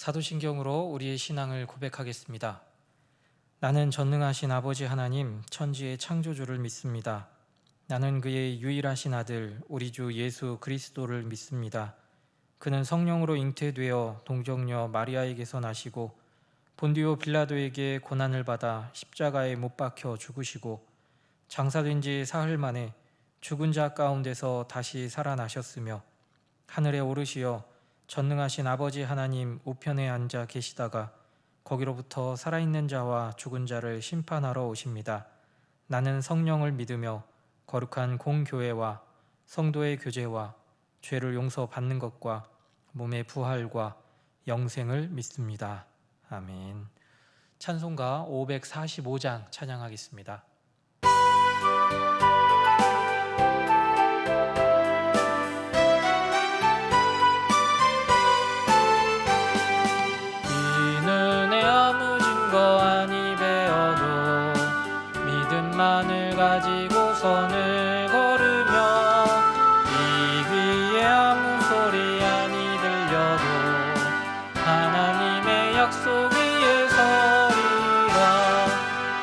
사도신경으로 우리의 신앙을 고백하겠습니다. 나는 전능하신 아버지 하나님, 천지의 창조주를 믿습니다. 나는 그의 유일하신 아들, 우리 주 예수 그리스도를 믿습니다. 그는 성령으로 잉태되어 동정녀 마리아에게서 나시고 본디오 빌라도에게 고난을 받아 십자가에 못 박혀 죽으시고 장사된 지 사흘 만에 죽은 자 가운데서 다시 살아나셨으며 하늘에 오르시어 전능하신 아버지 하나님 우편에 앉아 계시다가 거기로부터 살아있는 자와 죽은 자를 심판하러 오십니다. 나는 성령을 믿으며 거룩한 공교회와 성도의 교제와 죄를 용서받는 것과 몸의 부활과 영생을 믿습니다. 아멘. 찬송가 545장 찬양하겠습니다. 믿음만을 가지고 선을 걸으며 이 귀에 아무 소리 아니 들려도 하나님의 약속 위에 서리라.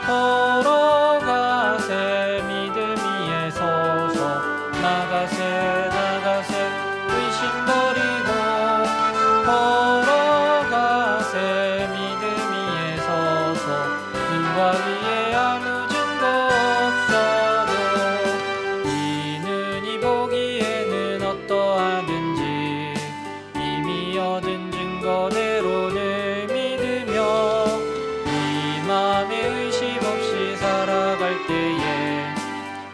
걸어가세 믿음 위에 서서 나가세 의심 버리고 걸어가세 믿음 위에 서서 눈과 귀에 아무 그대로를 믿으며 이 맘에 의심 없이 살아갈 때에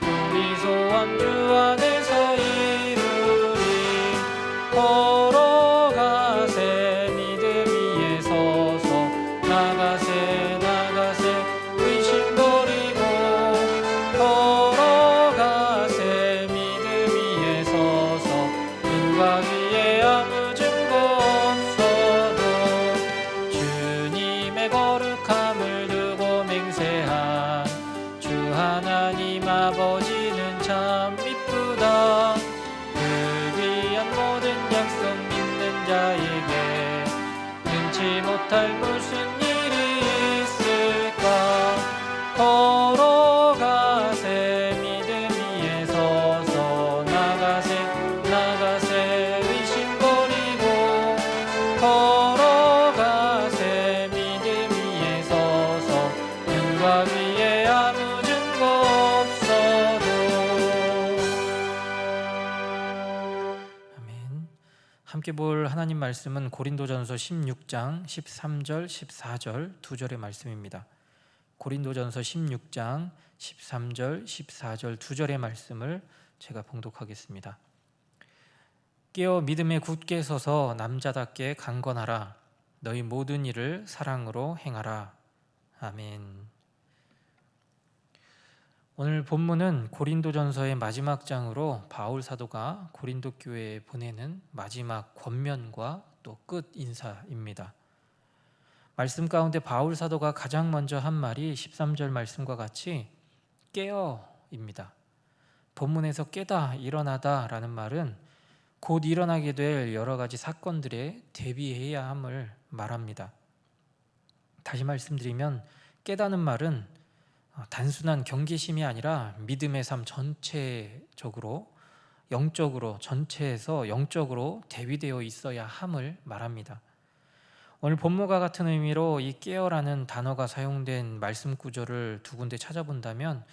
우리 소원 주 안에서 이루리. 걸어가세 믿음 위에 서서 나가세 의심 버리고 걸어가세 믿음 위에 서서 눈과 귀에 아무 증거 거룩함을 두고 맹세한 주 하나님 아버지는 참 이쁘다. 그 귀한 모든 약속 믿는 자에게 능치 못할 무슨 일이 있을까. 걸어가세 믿음 위에 서서 나가세 의심 버리고 걸어가세 눈과 귀에 아무 증거 없어도. 아멘. 함께 볼 하나님 말씀은 고린도전서 16장 13절 14절 두 절의 말씀입니다. 고린도전서 16장 13절 14절 두 절의 말씀을 제가 봉독하겠습니다. 깨어 믿음에 굳게 서서 남자답게 강건하라. 너희 모든 일을 사랑으로 행하라. 아멘. 오늘 본문은 고린도전서의 마지막 장으로 바울 사도가 고린도 교회에 보내는 마지막 권면과 또 끝 인사입니다. 말씀 가운데 바울 사도가 가장 먼저 한 말이 13절 말씀과 같이 깨어입니다. 본문에서 깨다, 일어나다 라는 말은 곧 일어나게 될 여러 가지 사건들에 대비해야 함을 말합니다. 다시 말씀드리면 깨다는 말은 단순한 경계심이 아니라 믿음의 삶 전체적으로 영적으로 전체에서 영적으로 대비되어 있어야 함을 말합니다. 오늘 본문과 같은 의미로 이 깨어라는 단어가 사용된 말씀 구절을 두 군데 찾아본다면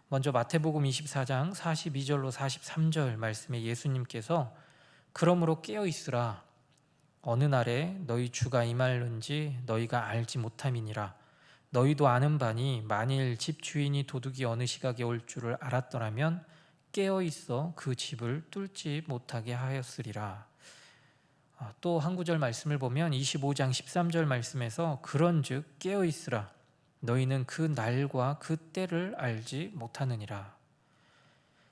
먼저 마태복음 24장 42절로 43절 말씀에 예수님께서 그러므로 깨어 있으라. 어느 날에 너희 주가 임할는지 너희가 알지 못함이니라. 너희도 아는 바니 만일 집 주인이 도둑이 어느 시각에 올 줄을 알았더라면 깨어 있어 그 집을 뚫지 못하게 하였으리라. 또 한 구절 말씀을 보면 25장 13절 말씀에서 그런즉 깨어 있으라. 너희는 그 날과 그 때를 알지 못하느니라.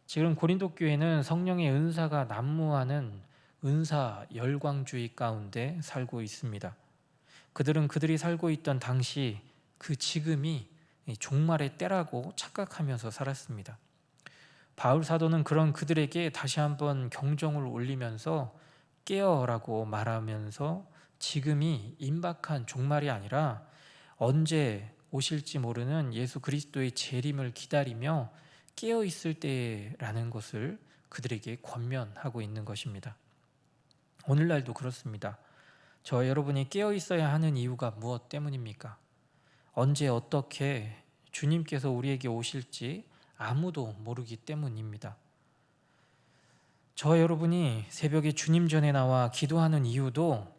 지금 고린도 교회는 성령의 은사가 난무하는 은사 열광주의 가운데 살고 있습니다. 그들은 그들이 살고 있던 당시 그 지금이 종말의 때라고 착각하면서 살았습니다. 바울 사도는 그런 그들에게 다시 한번 경종을 울리면서 깨어라고 말하면서 지금이 임박한 종말이 아니라 언제 오실지 모르는 예수 그리스도의 재림을 기다리며 깨어 있을 때라는 것을 그들에게 권면하고 있는 것입니다. 오늘날도 그렇습니다. 저 여러분이 깨어 있어야 하는 이유가 무엇 때문입니까? 언제 어떻게 주님께서 우리에게 오실지 아무도 모르기 때문입니다. 저 여러분이 새벽에 주님 전에 나와 기도하는 이유도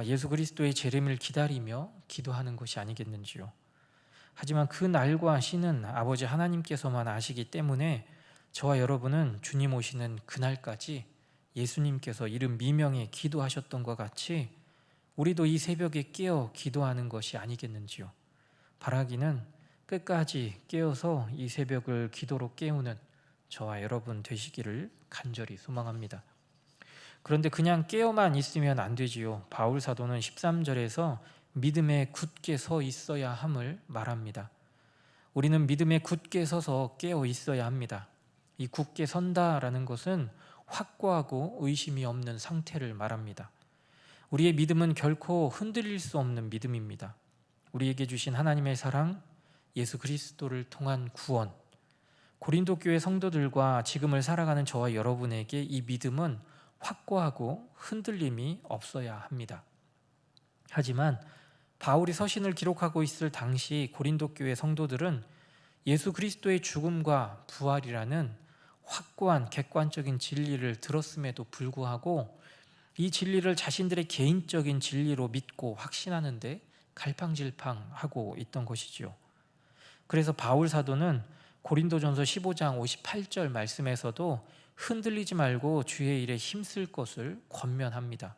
예수 그리스도의 재림을 기다리며 기도하는 것이 아니겠는지요. 하지만 그 날과 시는 아버지 하나님께서만 아시기 때문에 저와 여러분은 주님 오시는 그날까지 예수님께서 이름 미명에 기도하셨던 것 같이 우리도 이 새벽에 깨어 기도하는 것이 아니겠는지요. 바라기는 끝까지 깨어서 이 새벽을 기도로 깨우는 저와 여러분 되시기를 간절히 소망합니다. 그런데 그냥 깨어만 있으면 안 되지요. 바울 사도는 13절에서 믿음에 굳게 서 있어야 함을 말합니다. 우리는 믿음에 굳게 서서 깨어 있어야 합니다. 이 굳게 선다라는 것은 확고하고 의심이 없는 상태를 말합니다. 우리의 믿음은 결코 흔들릴 수 없는 믿음입니다. 우리에게 주신 하나님의 사랑, 예수 그리스도를 통한 구원, 고린도 교회 성도들과 지금을 살아가는 저와 여러분에게 이 믿음은 확고하고 흔들림이 없어야 합니다. 하지만 바울이 서신을 기록하고 있을 당시 고린도 교회 성도들은 예수 그리스도의 죽음과 부활이라는 확고한 객관적인 진리를 들었음에도 불구하고 이 진리를 자신들의 개인적인 진리로 믿고 확신하는데 갈팡질팡하고 있던 것이지요. 그래서 바울 사도는 고린도전서 15장 58절 말씀에서도 흔들리지 말고 주의 일에 힘쓸 것을 권면합니다.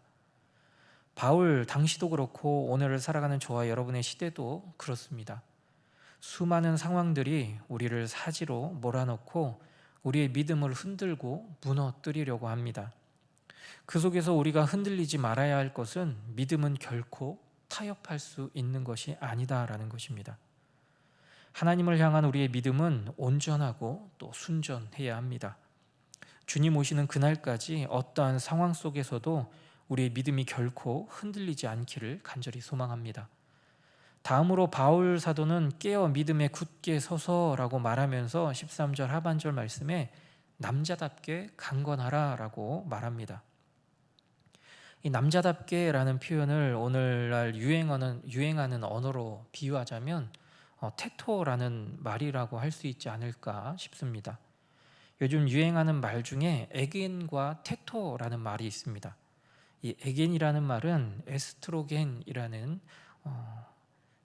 바울 당시도 그렇고 오늘을 살아가는 저와 여러분의 시대도 그렇습니다. 수많은 상황들이 우리를 사지로 몰아넣고 우리의 믿음을 흔들고 무너뜨리려고 합니다. 그 속에서 우리가 흔들리지 말아야 할 것은 믿음은 결코 타협할 수 있는 것이 아니다라는 것입니다. 하나님을 향한 우리의 믿음은 온전하고 또 순전해야 합니다. 주님 오시는 그날까지 어떠한 상황 속에서도 우리의 믿음이 결코 흔들리지 않기를 간절히 소망합니다. 다음으로 바울 사도는 깨어 믿음에 굳게 서서라고 말하면서 13절 하반절 말씀에 남자답게 강건하라 라고 말합니다. 이 남자답게라는 표현을 오늘날 유행하는 언어로 비유하자면 테토라는 말이라고 할 수 있지 않을까 싶습니다. 요즘 유행하는 말 중에 에겐과 테토라는 말이 있습니다. 이 에겐이라는 말은 에스트로겐이라는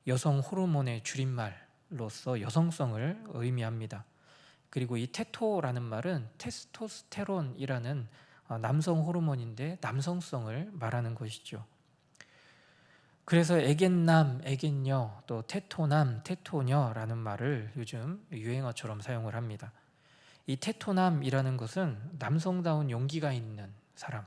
여성 호르몬의 줄임말로서 여성성을 의미합니다. 그리고 이 테토라는 말은 테스토스테론이라는 남성 호르몬인데 남성성을 말하는 것이죠. 그래서 에겐남, 에겐녀, 또 테토남, 테토녀라는 말을 요즘 유행어처럼 사용을 합니다. 이 테토남이라는 것은 남성다운 용기가 있는 사람,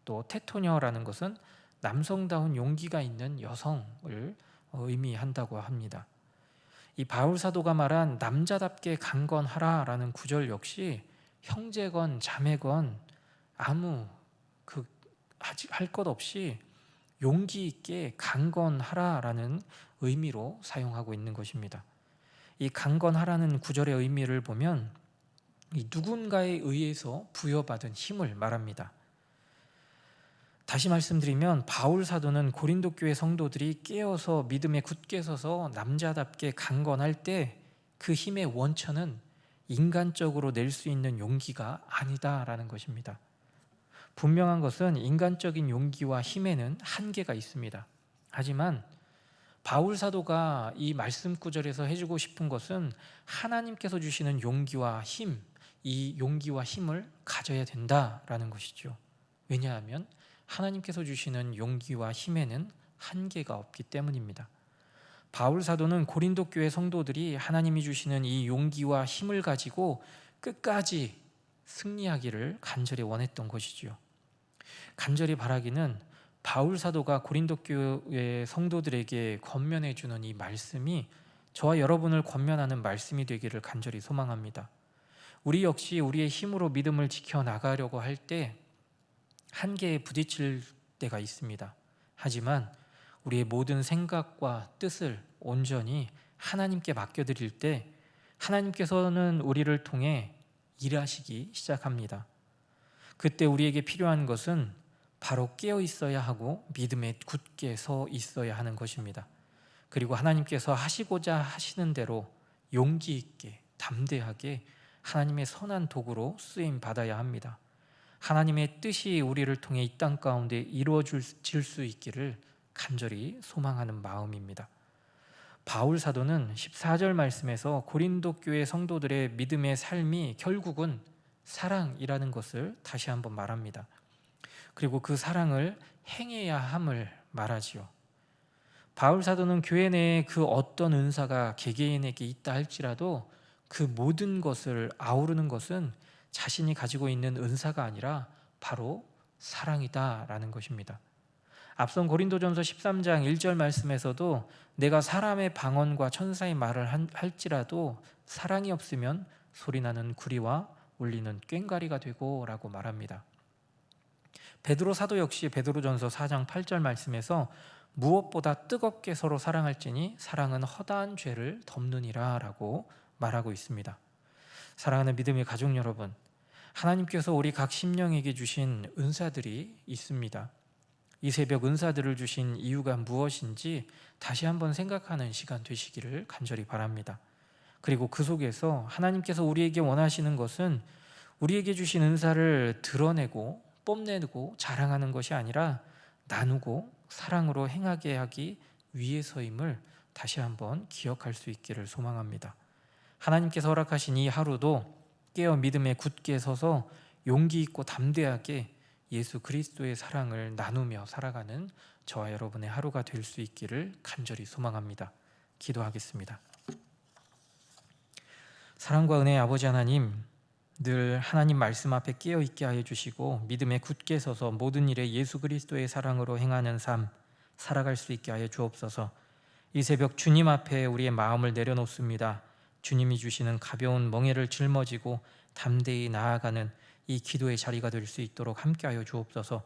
또 테토녀라는 것은 남성다운 용기가 있는 여성을 의미한다고 합니다. 이 바울 사도가 말한 남자답게 강건하라라는 구절 역시 형제건 자매건 아무 할 것 없이 용기 있게 강건하라라는 의미로 사용하고 있는 것입니다. 이 강건하라는 구절의 의미를 보면 이 누군가에 의해서 부여받은 힘을 말합니다. 다시 말씀드리면 바울 사도는 고린도 교회 성도들이 깨어서 믿음에 굳게 서서 남자답게 강건할 때 그 힘의 원천은 인간적으로 낼 수 있는 용기가 아니다라는 것입니다. 분명한 것은 인간적인 용기와 힘에는 한계가 있습니다. 하지만 바울 사도가 이 말씀 구절에서 해주고 싶은 것은 하나님께서 주시는 용기와 힘, 이 용기와 힘을 가져야 된다라는 것이죠. 왜냐하면 하나님께서 주시는 용기와 힘에는 한계가 없기 때문입니다. 바울 사도는 고린도 교회 성도들이 하나님이 주시는 이 용기와 힘을 가지고 끝까지 승리하기를 간절히 원했던 것이죠. 간절히 바라기는 바울 사도가 고린도 교회 성도들에게 권면해 주는 이 말씀이 저와 여러분을 권면하는 말씀이 되기를 간절히 소망합니다. 우리 역시 우리의 힘으로 믿음을 지켜나가려고 할 때 한계에 부딪힐 때가 있습니다. 하지만 우리의 모든 생각과 뜻을 온전히 하나님께 맡겨드릴 때 하나님께서는 우리를 통해 일하시기 시작합니다. 그때 우리에게 필요한 것은 바로 깨어 있어야 하고 믿음에 굳게 서 있어야 하는 것입니다. 그리고 하나님께서 하시고자 하시는 대로 용기 있게 담대하게 하나님의 선한 도구로 쓰임 받아야 합니다. 하나님의 뜻이 우리를 통해 이 땅 가운데 이루어질 수 있기를 간절히 소망하는 마음입니다. 바울 사도는 14절 말씀에서 고린도 교회 성도들의 믿음의 삶이 결국은 사랑이라는 것을 다시 한번 말합니다. 그리고 그 사랑을 행해야 함을 말하지요. 바울 사도는 교회 내에 그 어떤 은사가 개개인에게 있다 할지라도 그 모든 것을 아우르는 것은 자신이 가지고 있는 은사가 아니라 바로 사랑이다라는 것입니다. 앞선 고린도전서 13장 1절 말씀에서도 내가 사람의 방언과 천사의 말을 할지라도 사랑이 없으면 소리나는 구리와 울리는 꽹과리가 되고 라고 말합니다. 베드로 사도 역시 베드로전서 4장 8절 말씀에서 무엇보다 뜨겁게 서로 사랑할지니 사랑은 허다한 죄를 덮느니라 라고 말하고 있습니다. 사랑하는 믿음의 가족 여러분, 하나님께서 우리 각 심령에게 주신 은사들이 있습니다. 이 새벽 은사들을 주신 이유가 무엇인지 다시 한번 생각하는 시간 되시기를 간절히 바랍니다. 그리고 그 속에서 하나님께서 우리에게 원하시는 것은 우리에게 주신 은사를 드러내고 뽐내고 자랑하는 것이 아니라 나누고 사랑으로 행하게 하기 위해서임을 다시 한번 기억할 수 있기를 소망합니다. 하나님께서 허락하신 이 하루도 깨어 믿음에 굳게 서서 용기 있고 담대하게 예수 그리스도의 사랑을 나누며 살아가는 저와 여러분의 하루가 될 수 있기를 간절히 소망합니다. 기도하겠습니다. 사랑과 은혜의 아버지 하나님, 늘 하나님 말씀 앞에 깨어 있게 하여 주시고 믿음에 굳게 서서 모든 일에 예수 그리스도의 사랑으로 행하는 삶 살아갈 수 있게 하여 주옵소서. 이 새벽 주님 앞에 우리의 마음을 내려놓습니다. 주님이 주시는 가벼운 멍에를 짊어지고 담대히 나아가는 이 기도의 자리가 될 수 있도록 함께하여 주옵소서.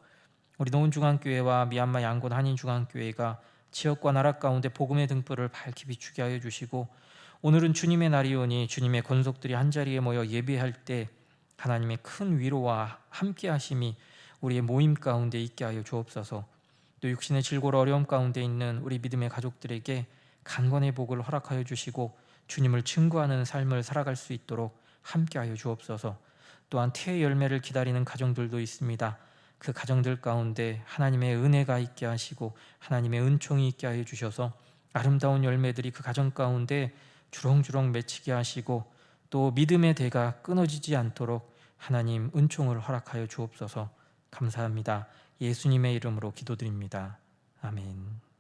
우리 노은중앙교회와 미얀마 양곤 한인중앙교회가 지역과 나라 가운데 복음의 등불을 밝히 비추게 하여 주시고, 오늘은 주님의 날이오니 주님의 권속들이 한자리에 모여 예배할 때 하나님의 큰 위로와 함께하심이 우리의 모임 가운데 있게 하여 주옵소서. 또 육신의 질고로 어려움 가운데 있는 우리 믿음의 가족들에게 강건의 복을 허락하여 주시고 주님을 증거하는 삶을 살아갈 수 있도록 함께하여 주옵소서. 또한 태의 열매를 기다리는 가정들도 있습니다. 그 가정들 가운데 하나님의 은혜가 있게 하시고 하나님의 은총이 있게 하여 주셔서 아름다운 열매들이 그 가정 가운데 주렁주렁 맺히게 하시고 또 믿음의 대가 끊어지지 않도록 하나님 은총을 허락하여 주옵소서. 감사합니다. 예수님의 이름으로 기도드립니다. 아멘.